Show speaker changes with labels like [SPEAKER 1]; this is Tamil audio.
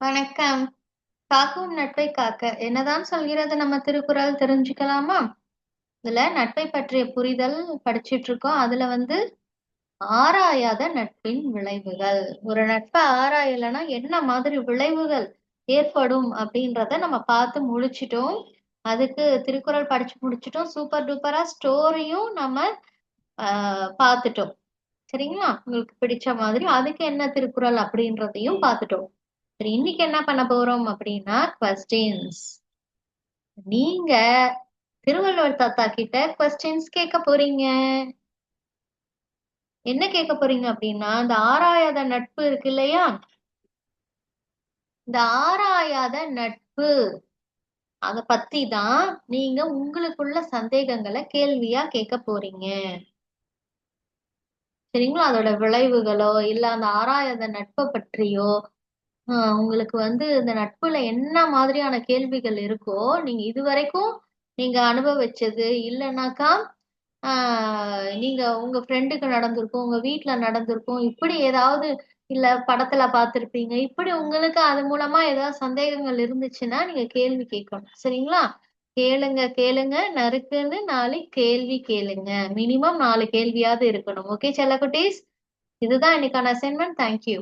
[SPEAKER 1] வணக்கம். காக்கும் நட்பை காக்க என்னதான் சொல்கிறது நம்ம திருக்குறள் தெரிஞ்சுக்கலாமா? இதுல நட்பை பற்றிய புரிதல் படிச்சிட்டு இருக்கோம். அதுல ஆராயாத நட்பின் விளைவுகள். ஒரு நட்பை ஆராயலைன்னா என்ன மாதிரி விளைவுகள் ஏற்படும் அப்படின்றத நம்ம பார்த்து முடிச்சிட்டோம். அதுக்கு திருக்குறள் படிச்சு முடிச்சிட்டோம். சூப்பர் டூப்பரா ஸ்டோரியும் நம்ம பார்த்துட்டோம். சரிங்களா? உங்களுக்கு பிடிச்ச மாதிரி அதுக்கு என்ன திருக்குறள் அப்படின்றதையும் பார்த்துட்டோம். சரி, இன்னைக்கு என்ன பண்ண போறோம் அப்படின்னா கொஸ்டின்ஸ். நீங்க திருவள்ளுவர் தாத்தா கிட்ட கொஸ்டின்ஸ் கேட்க போறீங்க. என்ன கேட்க போறீங்க அப்படின்னா, இந்த ஆராயாத நட்பு இருக்கு இல்லையா? இந்த ஆராயாத நட்பு அத பத்தி தான் நீங்க உங்களுக்குள்ள சந்தேகங்களை கேள்வியா கேட்க போறீங்க. சரிங்களா? அதோட விளைவுகளோ இல்ல அந்த ஆராயாத நட்பை பற்றியோ உங்களுக்கு இந்த நட்புல என்ன மாதிரியான கேள்விகள் இருக்கோ நீங்க இதுவரைக்கும் நீங்க அனுபவிச்சது இல்லைன்னாக்கா நீங்க உங்க ஃப்ரெண்டுக்கு நடந்திருக்கும், உங்க வீட்ல நடந்திருக்கும், இப்படி ஏதாவது இல்ல படத்துல பார்த்திருப்பீங்க. இப்படி உங்களுக்கு அது மூலமா ஏதாவது சந்தேகங்கள் இருந்துச்சுன்னா நீங்க கேள்வி கேட்கணும். சரிங்களா? கேளுங்க கேளுங்க நறுக்குன்னு 4 கேள்வி கேளுங்க. மினிமம் 4 கேள்வியாவது இருக்கணும். ஓகே செல்லக்குட்டீஸ்? இதுதான் இன்னைக்கான அசைன்மெண்ட். தேங்க்யூ.